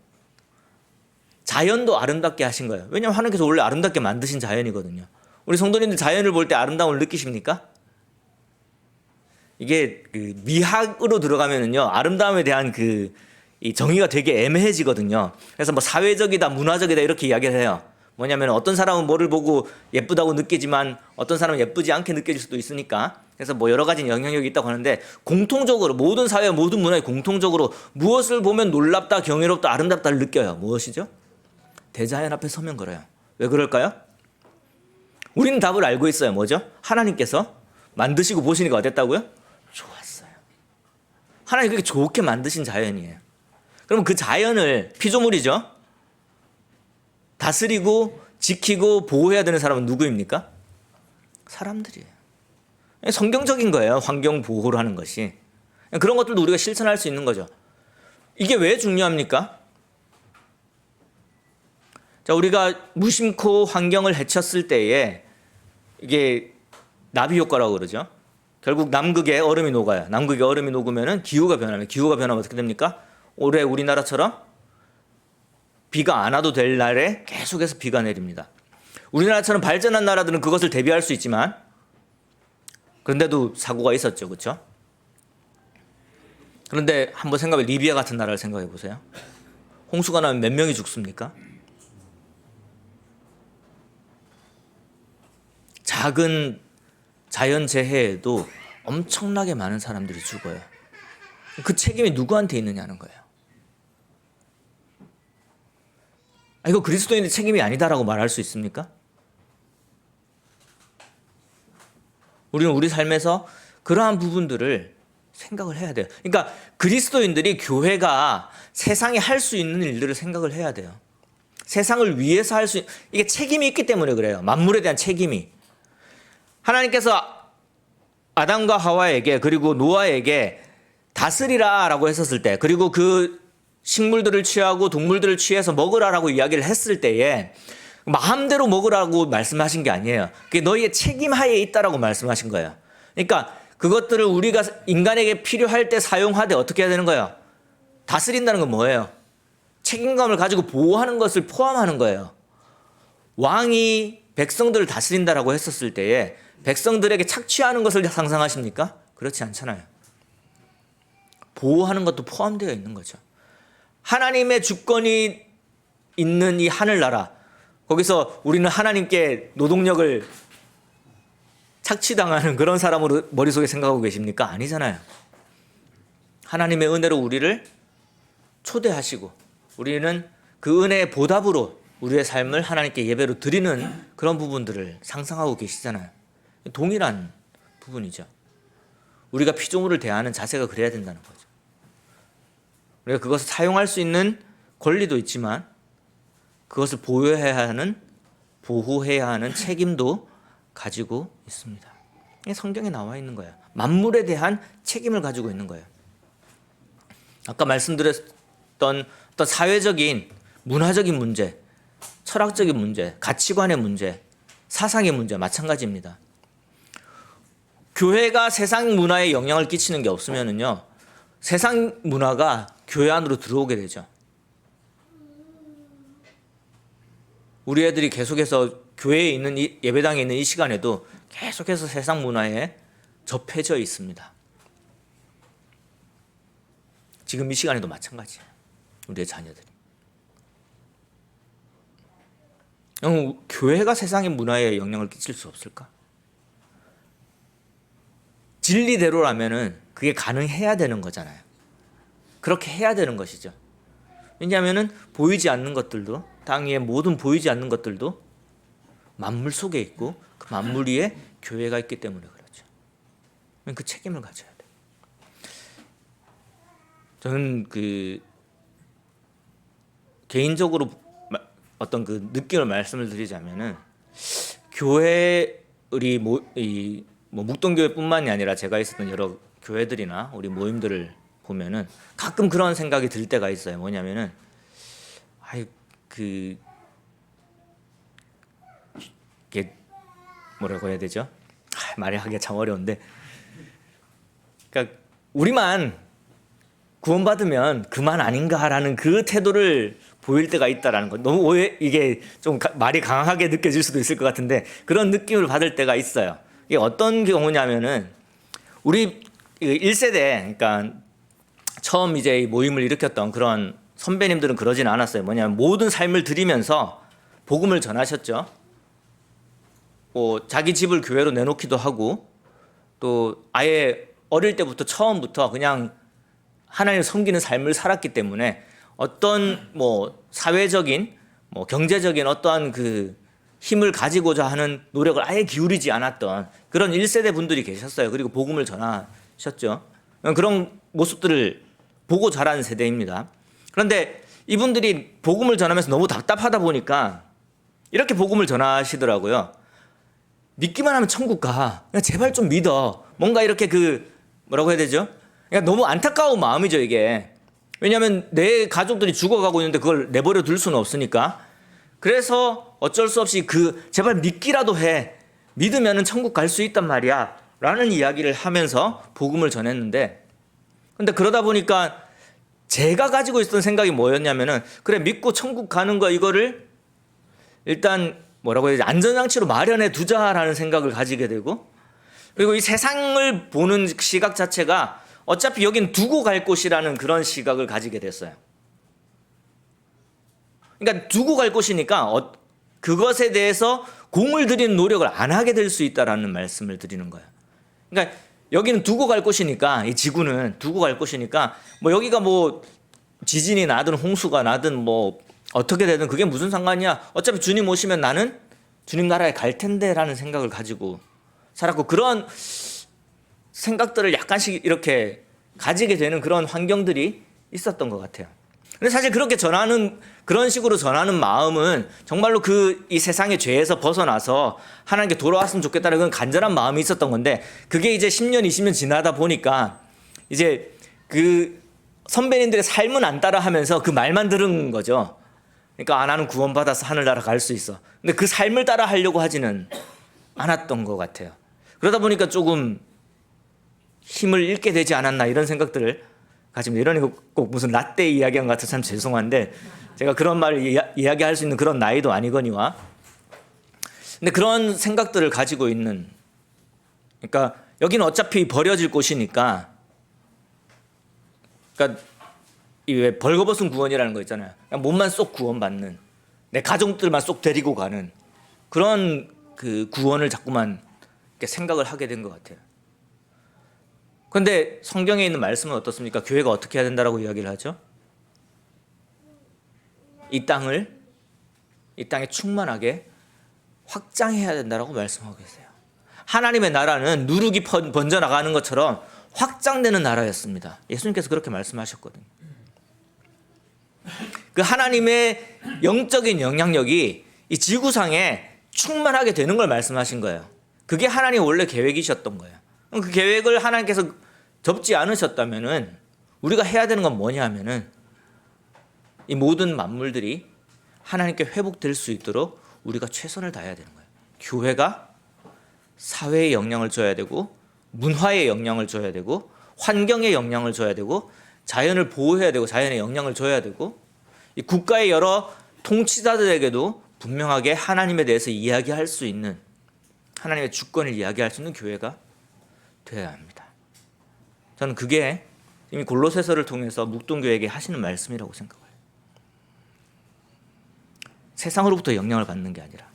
자연도 아름답게 하신 거예요. 왜냐하면 하나님께서 원래 아름답게 만드신 자연이거든요. 우리 성도님들 자연을 볼 때 아름다움을 느끼십니까? 이게 그 미학으로 들어가면은요, 아름다움에 대한 이 정의가 되게 애매해지거든요. 그래서 뭐 사회적이다, 문화적이다 이렇게 이야기를 해요. 뭐냐면 어떤 사람은 뭐를 보고 예쁘다고 느끼지만 어떤 사람은 예쁘지 않게 느껴질 수도 있으니까. 그래서 뭐 여러 가지 영향력이 있다고 하는데 공통적으로 모든 사회, 모든 문화에 공통적으로 무엇을 보면 놀랍다, 경이롭다, 아름답다를 느껴요. 무엇이죠? 대자연 앞에 서면 그래요. 왜 그럴까요? 우리는 답을 알고 있어요. 뭐죠? 하나님께서 만드시고 보시니까 어땠다고요? 좋았어요. 하나님 그렇게 좋게 만드신 자연이에요. 그러면 그 자연을, 피조물이죠, 다스리고 지키고 보호해야 되는 사람은 누구입니까? 사람들이에요. 성경적인 거예요. 환경 보호를 하는 것이. 그런 것들도 우리가 실천할 수 있는 거죠. 이게 왜 중요합니까? 자, 우리가 무심코 환경을 해쳤을 때에 이게 나비 효과라고 그러죠. 결국 남극에 얼음이 녹아요. 남극에 얼음이 녹으면 기후가 변합니다. 기후가 변하면 어떻게 됩니까? 올해 우리나라처럼 비가 안 와도 될 날에 계속해서 비가 내립니다. 우리나라처럼 발전한 나라들은 그것을 대비할 수 있지만 그런데도 사고가 있었죠. 그렇죠? 그런데 한번 생각해, 리비아 같은 나라를 생각해 보세요. 홍수가 나면 몇 명이 죽습니까? 작은 자연재해에도 엄청나게 많은 사람들이 죽어요. 그 책임이 누구한테 있느냐는 거예요. 이거 그리스도인의 책임이 아니다라고 말할 수 있습니까? 우리는 우리 삶에서 그러한 부분들을 생각을 해야 돼요. 그러니까 그리스도인들이, 교회가 세상에 할 수 있는 일들을 생각을 해야 돼요. 세상을 위해서 이게 책임이 있기 때문에 그래요. 만물에 대한 책임이. 하나님께서 아담과 하와에게 그리고 노아에게 다스리라라고 했었을 때, 그리고 그 식물들을 취하고 동물들을 취해서 먹으라라고 이야기를 했을 때에 마음대로 먹으라고 말씀하신 게 아니에요. 그게 너희의 책임하에 있다라고 말씀하신 거예요. 그러니까 그것들을 우리가 인간에게 필요할 때 사용하되 어떻게 해야 되는 거예요? 다스린다는 건 뭐예요? 책임감을 가지고 보호하는 것을 포함하는 거예요. 왕이 백성들을 다스린다라고 했었을 때에 백성들에게 착취하는 것을 상상하십니까? 그렇지 않잖아요. 보호하는 것도 포함되어 있는 거죠. 하나님의 주권이 있는 이 하늘나라, 거기서 우리는 하나님께 노동력을 착취당하는 그런 사람으로 머릿속에 생각하고 계십니까? 아니잖아요. 하나님의 은혜로 우리를 초대하시고 우리는 그 은혜의 보답으로 우리의 삶을 하나님께 예배로 드리는 그런 부분들을 상상하고 계시잖아요. 동일한 부분이죠. 우리가 피조물을 대하는 자세가 그래야 된다는 거죠. 우리가 그것을 사용할 수 있는 권리도 있지만 그것을 보호해야 하는 책임도 가지고 있습니다. 이게 성경에 나와 있는 거예요. 만물에 대한 책임을 가지고 있는 거예요. 아까 말씀드렸던 어떤 사회적인, 문화적인 문제, 철학적인 문제, 가치관의 문제, 사상의 문제 마찬가지입니다. 교회가 세상 문화에 영향을 끼치는 게 없으면은요, 세상 문화가 교회 안으로 들어오게 되죠. 우리 애들이 계속해서 교회에 있는 예배당에 있는 이 시간에도 계속해서 세상 문화에 접해져 있습니다. 지금 이 시간에도 마찬가지예요. 우리의 자녀들이. 교회가 세상의 문화에 영향을 끼칠 수 없을까? 진리대로라면은 그게 가능해야 되는 거잖아요. 그렇게 해야 되는 것이죠. 왜냐하면은 보이지 않는 것들도, 땅 위에 모든 보이지 않는 것들도 만물 속에 있고 그 만물 위에 교회가 있기 때문에 그렇죠. 그 책임을 가져야 돼요. 저는 개인적으로 어떤 그 느낌을 말씀을 드리자면은, 교회 우리 묵동교회뿐만이 아니라 제가 있었던 여러 교회들이나 우리 모임들을 보면은 가끔 그런 생각이 들 때가 있어요. 뭐냐면은 이게 뭐라고 해야 되죠? 말하기가 참 어려운데, 그러니까 우리만 구원받으면 그만 아닌가라는 그 태도를 보일 때가 있다라는 거. 너무 이게 좀 말이 강하게 느껴질 수도 있을 것 같은데 그런 느낌을 받을 때가 있어요. 이게 어떤 경우냐면은, 우리 1세대, 그러니까 처음 이제 모임을 일으켰던 그런 선배님들은 그러진 않았어요. 뭐냐면 모든 삶을 드리면서 복음을 전하셨죠. 자기 집을 교회로 내놓기도 하고, 또 아예 어릴 때부터 처음부터 그냥 하나님을 섬기는 삶을 살았기 때문에 어떤 사회적인 경제적인 어떠한 그 힘을 가지고자 하는 노력을 아예 기울이지 않았던 그런 1세대 분들이 계셨어요. 그리고 복음을 전하셨죠. 그런 모습들을 보고 자란 세대입니다. 그런데 이분들이 복음을 전하면서 너무 답답하다 보니까 이렇게 복음을 전하시더라고요. 믿기만 하면 천국 가. 그냥 제발 좀 믿어. 뭔가 이렇게 뭐라고 해야 되죠? 그러니까 너무 안타까운 마음이죠, 이게. 왜냐하면 내 가족들이 죽어가고 있는데 그걸 내버려 둘 수는 없으니까. 그래서 어쩔 수 없이 제발 믿기라도 해. 믿으면 천국 갈 수 있단 말이야. 라는 이야기를 하면서 복음을 전했는데, 근데 그러다 보니까 제가 가지고 있었던 생각이 뭐였냐면은, 그래, 믿고 천국 가는 거 이거를 일단 뭐라고 해야 되지? 안전장치로 마련해 두자라는 생각을 가지게 되고, 그리고 이 세상을 보는 시각 자체가 어차피 여긴 두고 갈 곳이라는 그런 시각을 가지게 됐어요. 그러니까 두고 갈 곳이니까 그것에 대해서 공을 들이는 노력을 안 하게 될 수 있다라는 말씀을 드리는 거예요. 그러니까 여기는 두고 갈 곳이니까, 이 지구는 두고 갈 곳이니까 여기가 지진이 나든 홍수가 나든 어떻게 되든 그게 무슨 상관이야. 어차피 주님 오시면 나는 주님 나라에 갈 텐데라는 생각을 가지고 살았고, 그런 생각들을 약간씩 이렇게 가지게 되는 그런 환경들이 있었던 것 같아요. 근데 사실 그런 식으로 전하는 마음은 정말로 이 세상의 죄에서 벗어나서 하나님께 돌아왔으면 좋겠다는 그런 간절한 마음이 있었던 건데, 그게 이제 10년, 20년 지나다 보니까 이제 선배님들의 삶은 안 따라 하면서 그 말만 들은 거죠. 그러니까 나는 구원받아서 하늘나라 갈 수 있어. 근데 그 삶을 따라 하려고 하지는 않았던 것 같아요. 그러다 보니까 조금 힘을 잃게 되지 않았나 이런 생각들을 가지면, 이러니까 꼭 무슨 라떼 이야기한 것 같아서 참 죄송한데, 제가 그런 말을 이야기할 수 있는 그런 나이도 아니거니와. 근데 그런 생각들을 가지고 있는, 그러니까 여기는 어차피 버려질 곳이니까, 그러니까 왜 벌거벗은 구원이라는 거 있잖아요. 그냥 몸만 쏙 구원받는, 내 가족들만 쏙 데리고 가는 그런 구원을 자꾸만 이렇게 생각을 하게 된 것 같아요. 그런데 성경에 있는 말씀은 어떻습니까? 교회가 어떻게 해야 된다라고 이야기를 하죠? 이 땅에 충만하게 확장해야 된다라고 말씀하고 계세요. 하나님의 나라는 누룩이 번져나가는 것처럼 확장되는 나라였습니다. 예수님께서 그렇게 말씀하셨거든요. 그 하나님의 영적인 영향력이 이 지구상에 충만하게 되는 걸 말씀하신 거예요. 그게 하나님 원래 계획이셨던 거예요. 그 계획을 하나님께서 접지 않으셨다면은 우리가 해야 되는 건 뭐냐 하면은, 이 모든 만물들이 하나님께 회복될 수 있도록 우리가 최선을 다해야 되는 거예요. 교회가 사회에 영향을 줘야 되고 문화에 영향을 줘야 되고 환경에 영향을 줘야 되고 자연을 보호해야 되고 자연에 영향을 줘야 되고 이 국가의 여러 통치자들에게도 분명하게 하나님에 대해서 이야기할 수 있는 하나님의 주권을 이야기할 수 있는 교회가 되어야 합니다. 저는 그게 이미 골로새서를 통해서 묵동교회에게 하시는 말씀이라고 생각해요. 세상으로부터 영향을 받는 게 아니라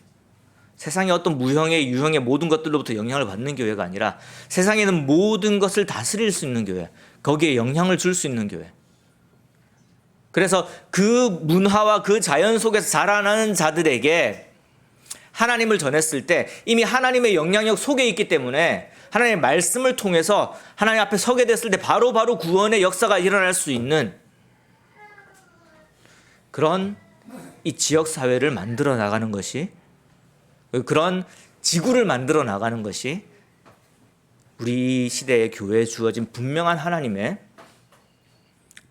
세상의 어떤 무형의 유형의 모든 것들로부터 영향을 받는 교회가 아니라 세상에 있는 모든 것을 다스릴 수 있는 교회, 거기에 영향을 줄 수 있는 교회. 그래서 그 문화와 그 자연 속에서 자라나는 자들에게 하나님을 전했을 때 이미 하나님의 영향력 속에 있기 때문에 하나님의 말씀을 통해서 하나님 앞에 서게 됐을 때 바로바로 구원의 역사가 일어날 수 있는 그런 이 지역사회를 만들어 나가는 것이, 그런 지구를 만들어 나가는 것이 우리 시대의 교회에 주어진 분명한 하나님의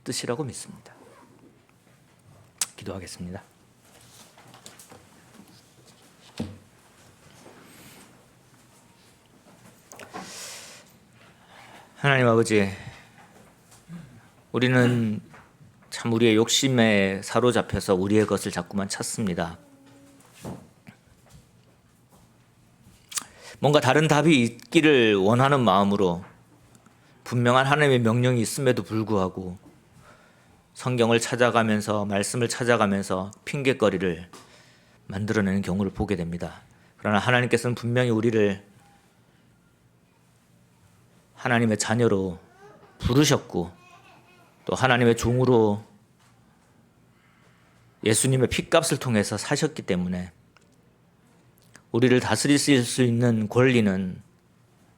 뜻이라고 믿습니다. 기도하겠습니다. 하나님 아버지, 우리는 참 우리의 욕심에 사로잡혀서 우리의 것을 자꾸만 찾습니다. 뭔가 다른 답이 있기를 원하는 마음으로 분명한 하나님의 명령이 있음에도 불구하고 성경을 찾아가면서 말씀을 찾아가면서 핑계거리를 만들어내는 경우를 보게 됩니다. 그러나 하나님께서는 분명히 우리를 하나님의 자녀로 부르셨고 또 하나님의 종으로 예수님의 핏값을 통해서 사셨기 때문에 우리를 다스릴 수 있는 권리는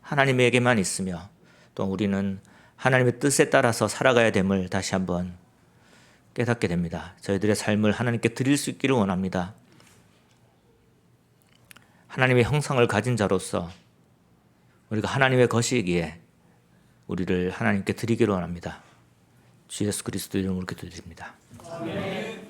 하나님에게만 있으며 또 우리는 하나님의 뜻에 따라서 살아가야 됨을 다시 한번 깨닫게 됩니다. 저희들의 삶을 하나님께 드릴 수 있기를 원합니다. 하나님의 형상을 가진 자로서 우리가 하나님의 것이기에 우리를 하나님께 드리기를 원합니다. 주 예수 그리스도 이름으로 기도드립니다. 아멘.